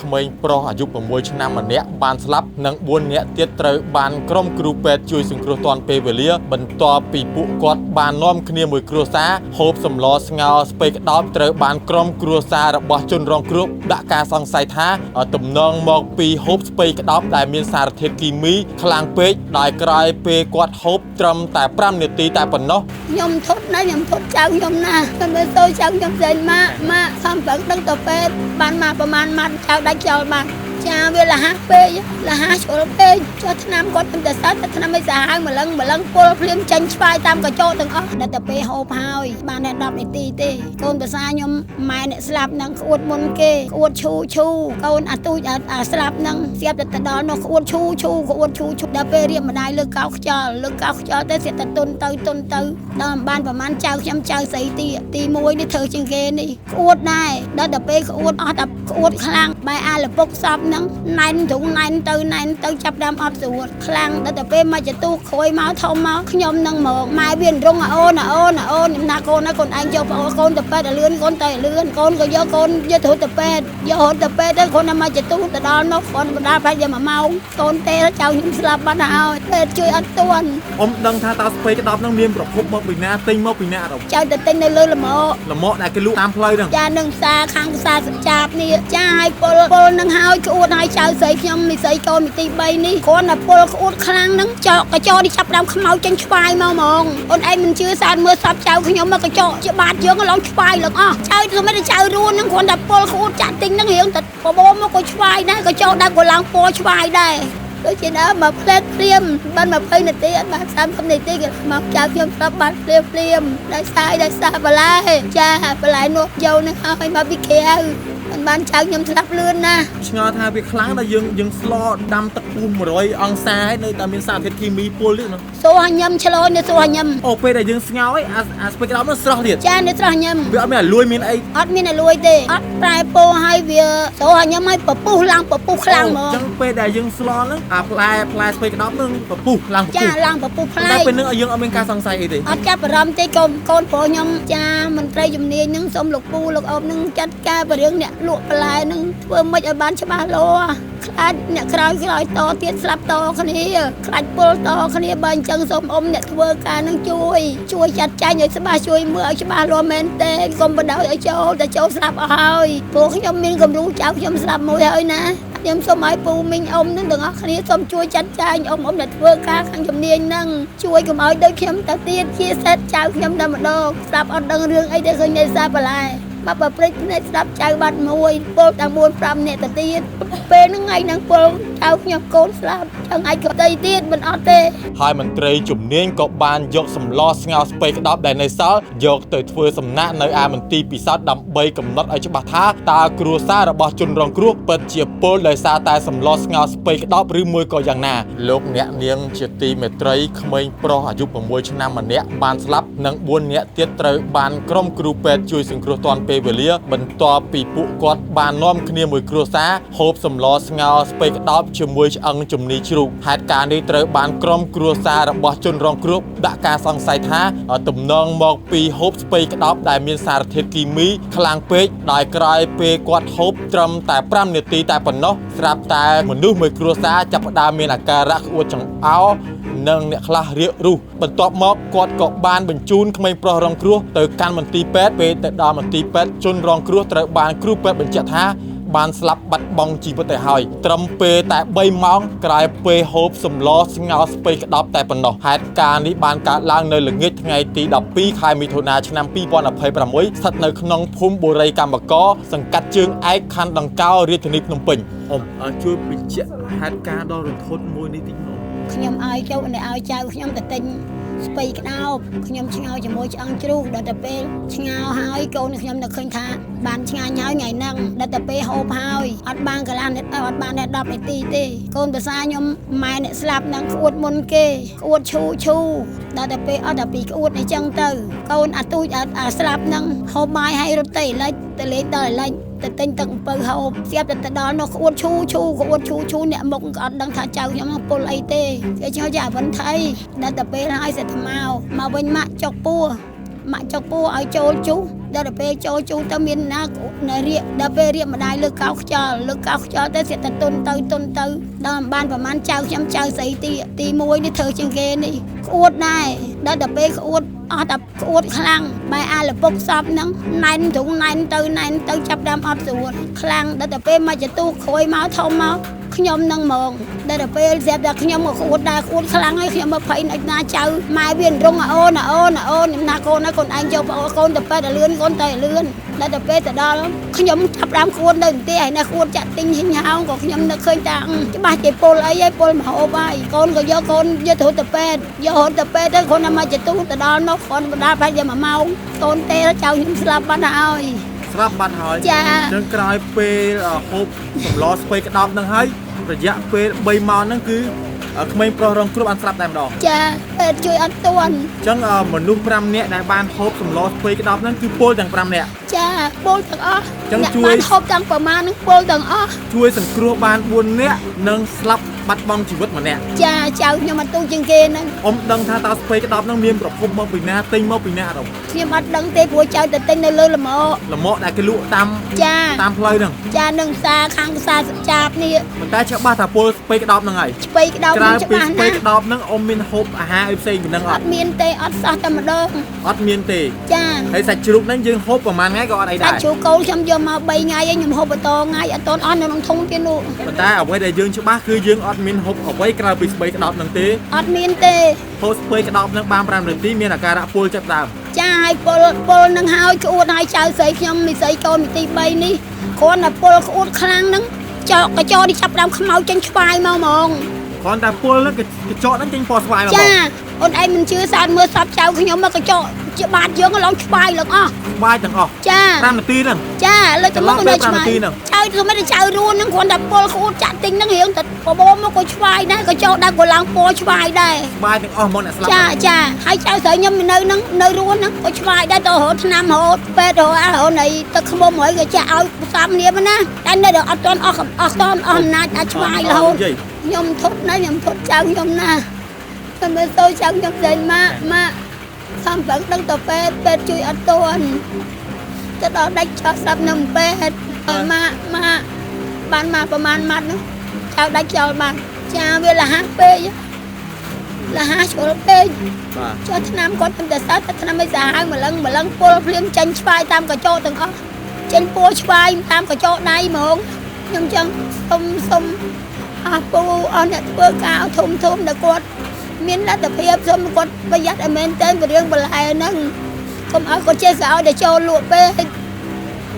ក្មេងប្រុសអាយុ6ឆ្នាំម្នាក់បានស្លាប់និង4នាក់ទៀតត្រូវបានក្រុមគ្រូពេទ្យជួយសង្គ្រោះទាន់ពេលវេលាបន្ទាប់ពីពួកគាត់បាននាំគ្នាមួយគ្រួសារហូបសម្លស្ងោរស្ពៃក្តោបត្រូវបានក្រុមគ្រួសាររបស់ជនរងគ្រោះដាក់ការសង្ស័យថាទំនងមកពីហូបស្ពៃក្តោបដែលមានសារធាតុគីមីខ្លាំងពេកដោយក្រោយពេលគាត់ហូបត្រឹមតែ5នាទីតែប៉ុណ្ណោះខ្ញុំធត់ណាស់ខ្ញុំធត់ចៅខ្ញុំណាខ្ញុំទៅចៅខ្ញុំផ្សេងម៉ាក់សំប្រឹងដឹងទៅពេទ្យបានមកប្រហែលម៉ាត់ចៅដាច់ចោលបានចាវាលះពេកលះជ្រុលពេកចុះឆ្នាំគាត់មិនតែសើតែឆ្នាំមិនសាហាវម្លឹងពុលភ្លាមចាញ់ឆ្វាយតាមកញ្ចក់ទាំងអស់ដល់តែពេលហូបហើយបានតែ10នាទីទេកូនប្រសាខ្ញុំម៉ែអ្នកស្លាប់នឹងក្អួតមុនគេក្អួតឈូកូនអាទូចអាស្លាប់នឹងស្រាប់តែដល់នោះក្អួតឈូដល់ពេលរៀបម្ដាយលើកោខ្យល់ទៅស្រាប់តែទុនទៅដល់បានប្រហែលចៅខ្ញុំចៅស្រីទី1នេះធ្វើជាងគេនេះក្អួតដែរដល់តែពេលក្អួតអស់តែក្អួតខ្លាំងបែរអាលពុកសពនឹងណែនទៅចាប់ដើមអត់ស្រួលខ្លាំងដល់តែពេលមកចទូក្រួយមកធំមកខ្ញុំនឹងមកម៉ែវារងអូនខ្ញុំណាកូនឯងយកប្អូនកូនទៅពេទ្យឲ្យលឿនកូនទៅលឿនកូនក៏យកកូនយកទៅពេទ្យទៅកូនមកចទូទៅដល់នោះកូនបណ្ដាប្រហែល1ម៉ោងកូនទេចៅខ្ញុំស្លាប់បាត់ហើយពេទ្យជួយអត់ទាន់អ៊ំដឹងថាតើស្ពៃក្តោបនឹងមានប្រភពមកពីណាទិញមកពីណាអត់ចៅទៅទិញនៅលើលមកដែលគេលក់តាមផ្លូវហ្នឹងចានឹងផ្សារខាងផ្សារសចាបនេះចាឲ្យពលនឹងហើយក្អួតឲ្យចៅស្រីខ្ញុំនិស័យកូនមីទី3នេះគ្រាន់តែពលក្អួតខ្លាំងហ្នឹងចកកញ្ចក់នេះចាប់ដើមខ្មៅចេញឆ្វាយមកហ្មងអូនឯងមិនជឿសានមើលសពចៅខ្ញុំមកកញ្ចក់ជាបាតយើងឡងឆ្វាយឡើងអស់ចៅទៅមិនចៅរួនហ្នឹងគ្រាន់តែពលក្អួតចាក់ទិញហ្នឹងរៀងតែបបោមកក៏ឆ្វាយដែរកញ្ចក់ដាក់ក៏ឡើងពណ៌ឆ្វាយដែរដូចជាដើមមកផ្លែព្រាមបាន20នាទីអត់បាន30នាទីគេមកចៅខ្ញុំស្រាប់បានព្រាមដោយសារបន្លែចាបន្លែនោះយកនឹងឲ្យមកពីក្រៅបានចៅខ្ញុំស្លាប់លឿនណាឆ្ងល់ថាវាខ្លាំងដល់យើងស្លដាំទឹកពុះ100អង្សាហើយនៅតែមានសារធាតុគីមីពុលទៀតណាសួរញ៉ាំឆ្លោនៅសួរញ៉ាំអូពេលដែលយើងស្ងោរឯអាស្ពៃក្តោបនោះស្រស់ទៀតចានៅស្រស់ញ៉ាំវាអត់មានអាលួយមានអីអត់មានអាលួយទេអត់ប្រែពោឲ្យវាសួរញ៉ាំឲ្យពពុះឡើងពពុះខ្លាំងហ្មងអញ្ចឹងពេលដែលយើងស្លហ្នឹងអាផ្លែស្ពៃក្តោបនឹងពពុះឡើងចាឡើងពពុះផ្លែតែពេលហ្នឹងយើងអត់មានការសង្ស័យអីទេអត់ចាប់អារម្មណ៍ទេកូនប្រុសខ្ញុំចាមន្ត្រីជំនាញហ្នឹងសូមលោកពូលោកអ៊ំហ្នឹងចាត់ការបរិងអ្នកលក់បន្លែហ្នឹងធ្វើមិនឲ្យបានច្បាស់លាស់ខ្លាចអ្នកក្រោយតទៀតស្លាប់តគ្នាខ្លាចពលតគ្នាបើអញ្ចឹងសូមអ៊ំអ្នកធ្វើការនឹងជួយចាត់ចែងឲ្យច្បាស់ជួយមើលឲ្យច្បាស់លាស់មែនទេកុំបដ ឲ្យចូលស្លាប់អស់ហើយព្រោះខ្ញុំមានគំរូចៅខ្ញុំស្លាប់មួយហើយណាខ្ញុំសូមឲ្យពូមីងអ៊ំនឹងទាំងអស់គ្នាសូមជួយចាត់ចែងអ៊ំអ្នកធ្វើការខាងជំនាញហ្នឹងជួយកុំឲ្យដូចខ្ញុំទៅទៀតជាសេតចៅខ្ញុំតែម្ដងស្លាប់អត់ដឹងរឿងអីទេឃើញតែសារបន្លែមកបើព្រឹកនេះស្ដាប់ចៅបាត់មួយពលតែ4-5នាក់ទៅទៀតពេលហ្នឹងថ្ងៃហ្នឹងពលចៅខ្ញុំកូនស្លាប់ចឹងអាចក៏ដីទៀតមិនអត់ទេហើយមន្ត្រីជំនាញក៏បានយកសម្លស្ងោរស្ពៃក្តោបដែលនៅសល់យកទៅធ្វើសំណាក់នៅឯមន្ទីរពិសោធន៍ដើម្បីកំណត់ឲ្យច្បាស់ថាតើគ្រួសាររបស់ជនរងគ្រោះពិតជាពលដោយសារតែសម្លស្ងោរស្ពៃក្តោបឬមួយក៏យ៉ាងណាលោកអ្នកនាងជាទីមេត្រីក្មេងប្រុសអាយុ6ឆ្នាំម្នាក់បានស្លាប់និង4នាក់ទៀតត្រូវបានក្រុមគ្រូពេទ្យជួយសង្គ្រោះទាន់ពេលវេលាបន្ទាប់ពីពួកគាត់បាននាំគ្នាមួយគ្រួសារហូបសម្លស្ងោរស្ពៃក្តោបជាមួយឆ្អឹងជំនីជ្រូកហេតុការណ៍នេះត្រូវបានក្រុមគ្រួសាររបស់ជនរងគ្រោះដាក់ការសង្ស័យថាទំនងមកពីហូបស្ពៃក្តោបដែលមានសារធាតុគីមីខ្លាំងពេកដោយក្រោយពេលគាត់ហូបត្រឹមតែ5នាទីតែប៉ុណ្ណោះស្រាប់តែមនុស្សមួយគ្រួសារចាប់ផ្ដើមមានអាការៈក្អួតចង្អោរនិងអ្នកខ្លះរាករូសបន្ទាប់មកគាត់ក៏បានបញ្ជូនក្មេងប្រុសរងគ្រោះទៅកាន់មន្ទីរពេទ្យពេលទៅដល់មន្ទីរពេទ្យជនរងគ្រោះត្រូវបានគ្រូពេទ្យបញ្ជាក់ថាបានស្លាប់បាត់បង់ជីវិតទៅហើយត្រឹមពេលតែ3ម៉ោងក្រោយពេលហូបសម្លស្ងោរស្ពៃក្តោបតែប៉ុណ្ណោះហេតុការណ៍នេះបានកើតឡើងនៅល្ងាចថ្ងៃទី12ខែមិថុនាឆ្នាំ2026ស្ថិតនៅក្នុងភូមិបូរីកម្មកកសង្កាត់ជើងឯកខណ្ឌដង្កោរាជធានីភ្នំពេញជួយបញ្ជាក់ហេតុការណ៍ដ៏រន្ធត់មួយនេះតិចមកខ្ញុំឲ្យចៅខ្ញុំទៅទិញស្ពៃក្តោបខ្ញុំឆ្ងោជាមួយឆ្អឹងជ្រូកដល់តែពេលឆ្ងោហើយកូនខ្ញុំនឹកឃើញថាបានឆ្ងាញ់ហើយថ្ងៃហ្នឹងដល់តែពេលហូបហើយអត់បានកន្លះនាទីអត់បានតែ10នាទីទេកូនប្រសាខ្ញុំម៉ែអ្នកស្លាប់ហ្នឹងក្អួតមុនគេក្អួតឈូដល់តែពេលអត់តែពីក្អួតអញ្ចឹងទៅកូនអាទូចអាស្លាប់ហ្នឹងហូបបាយឲ្យរត់ទៅលេចទៅលេងដល់លេចទៅទិញទឹកអំពៅហូបស្រាប់តែដល់នោះក្អួតឈូអ្នកមុខក៏អត់ដឹងថាចៅខ្ញុំពលអីទេគេចោះយ៉ាវិនថៃដល់តែពេលហើយសិតមកវិញម៉ាក់ចុកពោះឲ្យចូលជុះ ដល់ពេលចូលជូនទៅមានណានៅរៀកដល់ពេលរៀកម្ដាយលើកោខ្យល់ទៅសិតតែទុនទៅដល់បានប្រហែលចៅខ្ញុំចៅស្រីទី1នេះធ្វើជាងគេនេះក្អួតដែរដល់ពេលក្អួតអស់តែក្អួតខ្លាំងបែអាលពុកសពហ្នឹងណែនទៅចាប់ដើមអត់ស្រួលខ្លាំងដល់តែពេលមកចទូក្រួយមកធំមកខ្ញុំនឹងហ្មងដល់ពេលស្រាប់តែខ្ញុំមកក្អួតដែរក្អួតខ្លាំងហើយខ្ញុំមកភ័យអិចណាចៅម៉ែវារងអូនខ្ញុំណាកូនឯងយកកូនទៅពេទ្យឲ្យលឿនកូនទៅលឿនដល់តែពេលទៅដល់ខ្ញុំចាប់ដើមក្អួតនៅទីឯណាក្អួតចាក់ទិញហិញហោងក៏ខ្ញុំនឹកឃើញថាច្បាស់ជាពលអីហើយពលមហូបហើយកូនក៏យកទៅរត់ទៅពេទ្យទៅគាត់មកចទូទៅដល់នោះគាត់បណ្ដាប្រហែលជា1ម៉ោងកូនទេចៅខ្ញុំស្លាប់បាត់ហើយចា ចឹងក្រោយពេលហូបសម្លស្ពៃក្តោបនឹងហើយរយៈពេល3ម៉ោងហ្នឹងគឺក្មេងប្រុសរងគ្រោះបានស្លាប់តែម្ដងចាពេទ្យជួយអត់ទាន់ ចឹងមនុស្ស5នាក់ដែលបានហូបសម្លស្ពៃក្តោបហ្នឹងគឺពលទាំង5នាក់ចាពលទាំងអស់ចឹងជួយបានហូបទាំងប្រមាណហ្នឹងពលទាំងអស់ជួយសង្គ្រោះបាន4នាក់និងស្លាប់បាត់បង់ជីវិតម្នាក់ចាចៅខ្ញុំអត់ទូជាងគេហ្នឹងដឹងថាតើស្ពៃក្តោបហ្នឹងមានប្រភពមកពីណាទិញមកពីណាអត់ខ្ញុំអត់ដឹងទេព្រោះចៅទៅទិញនៅលើលម៉កដែលគេលក់តាមផ្លូវហ្នឹងចានឹងផ្សារខាងផ្សារចាបនេះប៉ុន្តែច្បាស់ថាពលស្ពៃក្តោបហ្នឹងហើយស្ពៃក្តោបហ្នឹងច្បាស់ណាស់ស្ពៃក្តោបហ្នឹងមានហូបអាហារផ្សេងពីហ្នឹងអត់មានទេអត់សោះតែម្ដងអត់មានទេចាហើយសាច់ជ្រូកហ្នឹងយើងហូបប្រហែលថ្ងៃក៏អត់អីដែរសាច់ជ្រូកកូនខ្ញុំយកមក3ថ្ងៃហើយខ្ញុំហូបបន្តថ្ងៃអត់ទាន់អស់នៅក្នុងធុងទៀតនោះប៉ុន្តែអ្វីដែលយើងច្បាស់គឺយើងអត់មានហូបអ្វីក្រៅពីស្ពៃក្តោបហ្នឹងទេអត់មានទេហូបស្ពៃក្តោបហ្នឹងបាន5នាទីមានអាការៈពុលចាប់ដើមចាហើយពុលនឹងហើយក្អួតហើយចៅស្រីខ្ញុំនិស័យកូនទី3នេះគ្រាន់តែពុលក្អួតខ្លាំងហ្នឹងកញ្ចក់នេះចាប់ដើមខ្មៅចេញឆ្វាយមកហ្មងគ្រាន់តែពុលហ្នឹងកញ្ចក់ហ្នឹងចេញពណ៌ស្វាយមកចាអូនឯងមិនជឿសោតមើលសពចៅខ្ញុំមកកញ្ចក់ជាបាតយើងឡើងឆ្វាយឡើងអស់ឆ្វាយទាំងអស់ចា5នាទីហ្នឹងចាលើទៅមកនៅឆ្វាយចៅសម្រាប់ចៅរួនហ្នឹងគ្រាន់តែពុលក្អួតចាក់ទិញហ្នឹងរៀងតែបបោមកក៏ឆ្វាយដែរកញ្ចក់ដែរក៏ឡើងពណ៌ឆ្វាយដែរឆ្វាយទាំងអស់មកអ្នកស្លាប់ចាហើយចៅស្រីខ្ញុំនៅរួនហ្នឹងក៏ឆ្វាយដែរទៅរត់ឆ្នាំរត់ពេទ្យរត់នៃទឹកខ្មុំហើយក៏ចាក់ឲ្យផ្សំនាមណាតែនៅអត់ទាន់អស់អំណាចអាចឆ្វាយរហូតខ្ញុំធត់ណាខ្ញុំធត់ចៅខ្ញុំណាខ្ញុំទៅចៅខ្ញុំស្រីម៉ាក់សំផឹកដឹងទៅពេទ្យជួយអត់ទាន់ទៅដល់ដាច់ចោលស្លាប់នៅពេទ្យម៉ាក់បានមកប្រហែលម៉ាត់នោះចៅដាច់ចោលបានចាវាលះពេកលះជ្រុលពេកចុះឆ្នាំគាត់ទៅសើតែឆ្នាំមិនសាហាវម្លឹងពលភ្លាមចេញឆ្វាយតាមកញ្ចក់ទាំងអស់ចេញពួរឆ្វាយតាមកញ្ចក់ដៃហ្មងខ្ញុំចឹងសុំអស់ពូអស់អ្នកធ្វើការធំដល់គាត់មានលទ្ធភាពសុំគាត់ប្រយ័ត្នឲ្យមែនតើរឿងបន្លែហ្នឹងកុំឲ្យគាត់ចេះក៏ឲ្យតែចូលលក់ពេក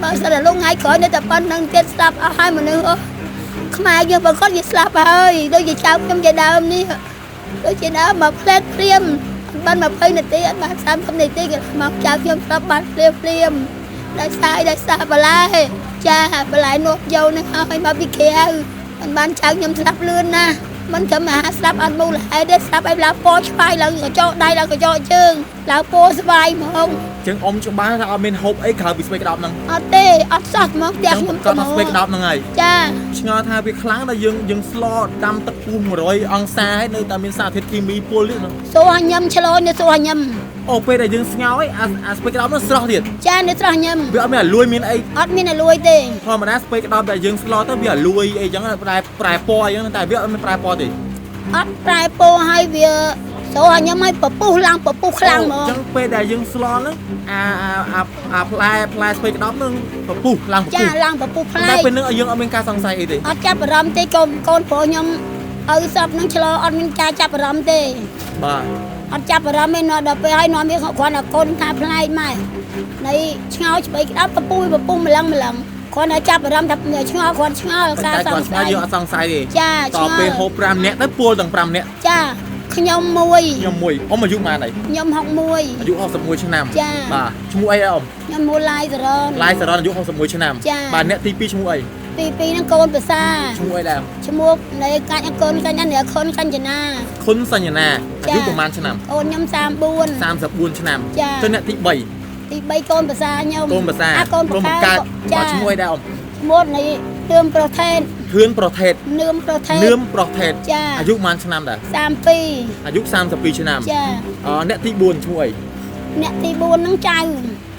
បើសិនតែលងថ្ងៃក្រោយនៅតែប៉ុណ្្នឹងទៀតស្លាប់អស់ហើយមនុស្សខ្មែរយើងបើគាត់វាស្លាប់ហើយដូចជាចៅខ្ញុំជាដើមនេះដូចជាដើមមកផ្លែតព្រាមបាន20នាទីអត់បាន30នាទីក៏មកចៅខ្ញុំស្លាប់បាត់ព្រាមដោយសារបន្លែចាបន្លែនោះយកនឹងឲ្យមកពីក្រៅមិនបានចៅខ្ញុំស្លាប់លឿនណាមិនត្រឹមតែស្លាប់អត់មូលហេតុទេស្លាប់ឲ្យឡើងពណ៌ឆ្វាយឡើងកញ្ចក់ដៃឡើងកញ្ចក់ជើងឡើងពណ៌ស្វាយហ្មងចឹងច្បាស់ថាអត់មានហូបអីក្រៅពីស្ពៃក្តោបហ្នឹងអត់ទេអត់សោះហ្មងផ្ទះខ្ញុំក៏ស្ពៃក្តោបហ្នឹងហើយចាឆ្ងល់ថាវាខ្លាំងដល់យើងស្លដាំទឹកពុះ100អង្សាហើយនៅតែមានសារធាតុគីមីពុលទៀតហ្នឹងសួរញ៉ាំឆ្លោនៅសួរញ៉ាំអូពេលដែលយើងស្ងោរអីអាស្ពៃក្តោបហ្នឹងស្រស់ទៀតចានៅស្រស់ញ៉ាំវាអត់មានអាលួយមានអីអត់មានអាលួយទេធម្មតាស្ពៃក្តោបដែលយើងស្លទៅវាអាលួយអីចឹងប្រែពណ៌អីចឹងតែវាអត់មានប្រែពណ៌ទេអត់ប្រែពណ៌ឲ្យវាចូលឲ្យខ្ញុំឲ្យពពុះខ្លាំងហ្មងអញ្ចឹងពេលដែលយើងស្លហ្នឹងអាផ្លែស្ពៃក្តោបហ្នឹងពពុះឡើងពពុះចាឡើងពពុះផ្លែតែពេលហ្នឹងយើងអត់មានការសង្ស័យអីទេអត់ចាប់អារម្មណ៍ទេកូនប្រុសខ្ញុំឲ្យសពហ្នឹងឆ្លោអត់មានការចាប់អារម្មណ៍ទេបាទអត់ចាប់អារម្មណ៍ទេដល់ពេលឲ្យនាំវាគ្រាន់តែកូនថាផ្លែម៉ែនៃឆ្ងោស្ពៃក្តោបពពុះម្លឹងគាត់នៅចាប់អារម្មណ៍ថាឆ្ងល់គាត់ឆ្ងល់ការសង្ស័យយើងអត់សង្ស័យទេចាតពេលហូប5នាក់ទៅពលទាំង5នាក់ចាខ្ញុំមួយអ៊ំអាយុប៉ុន្មានហើយខ្ញុំ61អាយុ61ឆ្នាំបាទឈ្មោះអីអ៊ំខ្ញុំមូលឡាយសរនអាយុ61ឆ្នាំបាទអ្នកទី2ឈ្មោះអីទី2ហ្នឹងកូនភាសាឈ្មោះអីដែរឈ្មោះនៃកាច់កូនកាច់នេះខុនកញ្ញណាខុនសញ្ញណាអាយុប្រហែលឆ្នាំអូនខ្ញុំ34ឆ្នាំទៅអ្នកទី3ទី3កូនភាសាខ្ញុំកូនភាសាកូនបង្កើតចាឈ្មោះអីដែរអ៊ំឈ្មោះនៃធឿមប្រថេតនឿមប្រថេតចាអាយុប៉ុន្មានឆ្នាំដែរ32អាយុ32ឆ្នាំចាអ្នកទី4ឈ្មោះអីអ្នកទី4ហ្នឹងចៅ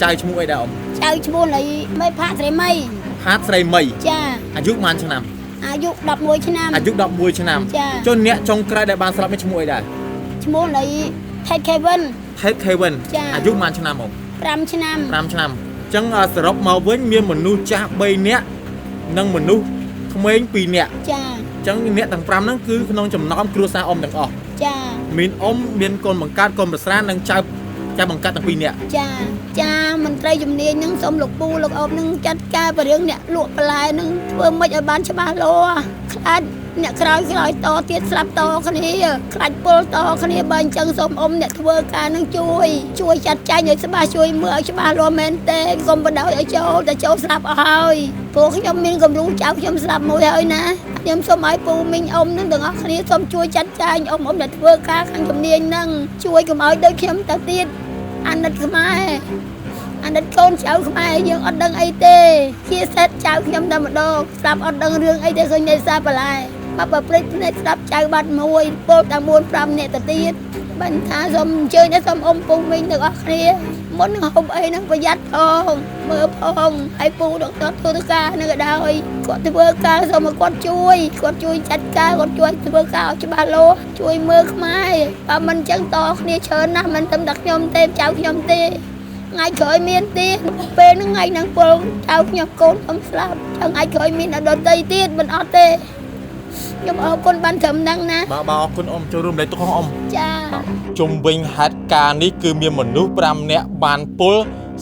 ចៅឈ្មោះអីដែរអ៊ំ ចៅឈ្មោះនៃមេផាស្រីមី ផាតស្រីមី ចា អាយុប៉ុន្មានឆ្នាំ អាយុ11ឆ្នាំ អាយុ11ឆ្នាំ ចា ចុះអ្នកចុងក្រោយដែលបានស្លាប់មានឈ្មោះអីដែរ ឈ្មោះនៃថេតខេវិន Ted Kevin ចា អាយុប៉ុន្មានឆ្នាំអ៊ំ 5ឆ្នាំ 5ឆ្នាំអញ្ចឹងសរុបមកវិញមានមនុស្សចាស់3នាក់និងមនុស្សក្មេង2នាក់ ចា អញ្ចឹងអ្នកទាំង5ហ្នឹងគឺក្នុងចំណោមគ្រួសារអ៊ំទាំងអស់ ចា មានអ៊ំមានកូនបង្កើតកូនប្រស្រានិងចៅបង្កើតទាំង2នាក់ ចាចាមន្ត្រីជំនាញនឹងសូមលោកពូលោកអ៊ំនឹងចាត់ការបរិងអ្នកលក់បន្លែនឹងធ្វើម៉េចឲ្យបានច្បាស់លាស់ខ្លាចអ្នកក្រោយតទៀតស្លាប់តគ្នាខ្លាចពលតគ្នាបើអញ្ចឹងសូមអ៊ំអ្នកធ្វើការនឹងជួយចាត់ចែងឲ្យច្បាស់ជួយមើលឲ្យច្បាស់លាស់មែនទេកុំបដោយឲ្យចូលស្លាប់អស់ហើយព្រោះខ្ញុំមានគំរូចៅខ្ញុំស្លាប់មួយហើយណាខ្ញុំសូមឲ្យពូមីងអ៊ំនឹងទាំងអស់គ្នាសូមជួយចាត់ចែងអ៊ំអ្នកធ្វើការខាងជំនាញនឹងជួយកុំឲ្យដូចខ្ញុំទៅទៀតអាណិតខ្មែរអាណិតកូនចៅខ្មែរយើងអត់ដឹងអីទេជាសេតចៅខ្ញុំតែម្ដងស្លាប់អត់ដឹងរឿងអីទេឃើញនេសាបន្លែមកប្រព្រឹត្តនេះស្ដាប់ចៅបាត់មួយពលតែ4 5នាក់ទៅទៀតបានថាសូមអញ្ជើញសូមអ៊ំពូមីងទាំងអស់គ្នាមុននឹងហូបអីនឹងប្រយ័ត្នផងមើលផងឲ្យពូដកធ្វើការនឹងក៏ដោយគាត់ធ្វើការសូមឲ្យគាត់ជួយចាត់ការគាត់ជួយធ្វើការឲ្យច្បាស់លាស់ជួយមើលខ្មែរបើមិនអញ្ចឹងតគ្នាច្រើនណាស់មិនតែខ្ញុំទេចៅខ្ញុំទេថ្ងៃក្រោយមានទៀតពេលហ្នឹងថ្ងៃហ្នឹងពលចៅខ្ញុំកូនខ្ញុំស្លាប់ចឹងថ្ងៃក្រោយមានដទៃទៀតមិនអត់ទេខ្ញុំអរគុណបានត្រឹមហ្នឹងណាបាទអរគុណអ៊ំចូលរួមលេខទុកของអ៊ំ ចា ជុំវិញហេតុការណ៍នេះគឺមានមនុស្ស5នាក់បានពល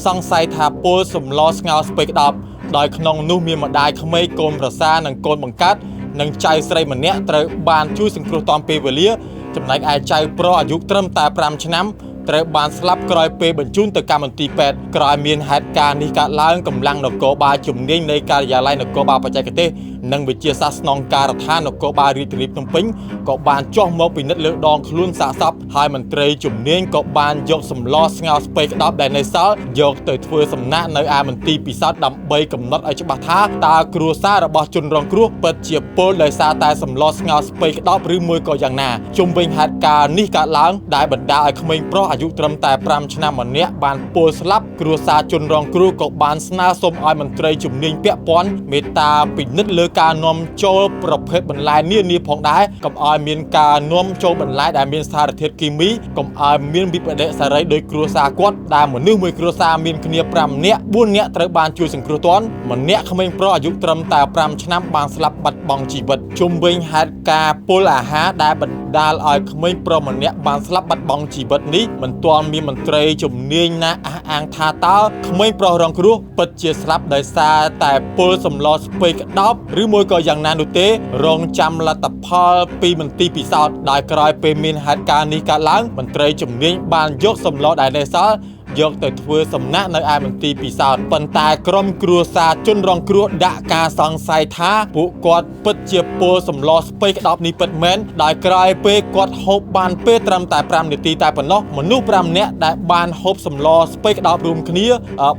សង្ស័យថាពលសម្លស្ងោរស្ពៃក្តោបដោយក្នុងនោះមានម្ដាយក្មេកកូនប្រសានិងកូនបង្កើតនិងចៅស្រីម្នាក់ត្រូវបានជួយសង្គ្រោះតាមពេលវេលាចំណែកឯចៅប្រុសអាយុត្រឹមតែ5ឆ្នាំត្រូវបានស្លាប់ក្រោយពេលបញ្ជូនទៅកម្មមន្ទីរពេទ្យក្រោយមានហេតុការណ៍នេះកើតឡើងកម្លាំងនគរបាលជំនាញនៃការិយាល័យនគរបាលបច្ចេកទេសនិងវិទ្យាសាស្ត្រស្នងការដ្ឋាននគរបាលរាជធានីភ្នំពេញក៏បានចុះមកពិនិត្យលើដងខ្លួនសាកសពហើយមន្ត្រីជំនាញក៏បានយកសម្លស្ងោរស្ពៃក្តោបដែលនៅសល់យកទៅធ្វើសំណាក់នៅឯមន្ទីរពិសោធន៍ដើម្បីកំណត់ឲ្យច្បាស់ថាតើគ្រួសាររបស់ជនរងគ្រោះពិតជាពលដោយសារតែសម្លស្ងោរស្ពៃក្តោបឬមួយក៏យ៉ាងណាជុំវិញហេតុការណ៍នេះកើតឡើងដែលបណ្ដាលឲ្យក្មេងប្រុសអាយុត្រឹមតែ5ឆ្នាំម្នាក់បានពលស្លាប់គ្រួសារជនរងគ្រោះក៏បានស្នើសុំឲ្យមន្ត្រីជំនាញពាក់ព័ន្ធមេត្តាពិនិត្យលើការនាំចូលប្រភេទបន្លែនានាផងដែរកុំឲ្យមានការនាំចូលបន្លែដែលមានសារធាតុគីមីកុំឲ្យមានវិបដិសារីដោយគ្រួសារគាត់ដែលមនុស្សមួយគ្រួសារមានគ្នា5នាក់4នាក់ត្រូវបានជួយសង្គ្រោះទាន់ម្នាក់ក្មេងប្រុសអាយុត្រឹមតែ5ឆ្នាំបានស្លាប់បាត់បង់ជីវិតជុំវិញហេតុការណ៍ពលអាហារដែលបណ្ដាលឲ្យក្មេងប្រុសម្នាក់បានស្លាប់បាត់បង់ជីវិតនេះមិនទាន់មានមន្ត្រីជំនាញណាអះអាងថាតើក្មេងប្រុសរងគ្រោះពិតជាស្លាប់ដោយសារតែពលសម្លស្ពៃក្តោបឬមួយក៏យ៉ាងណានោះទេរងចាំលទ្ធផលពីមន្ទីរពិសោធន៍ដោយក្រោយពេលមានហេតុការណ៍នេះកើតឡើងមន្ត្រីជំនាញបានយកសម្លដែលនៅសល់យកទៅធ្វើសំណាក់នៅឯមន្ទីរពិសោធន៍ប៉ុន្តែក្រុមគ្រួសារជនរងគ្រោះដាក់ការសង្ស័យថាពួកគាត់ពិតជាពលសម្លស្ពៃក្តោបនេះពិតមែនដោយក្រោយពេលគាត់ហូបបានពេលត្រឹមតែ5នាទីតែប៉ុណ្ណោះមនុស្ស5នាក់ដែលបានហូបសម្លស្ពៃក្តោបរួមគ្នា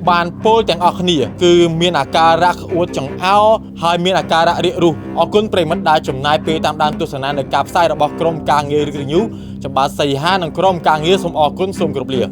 បានពលទាំងអស់គ្នាគឺមានអាការៈក្អួតចង្អោរហើយមានអាការៈរាគរូសអរគុណប្រិមិត្តដែលចំណាយពេលតាមដានទស្សនានៅការផ្សាយរបស់ក្រុមការងារឬ News ចំបាទសីហានិងក្រុមការងារសូមអរគុណសូមគោរពលា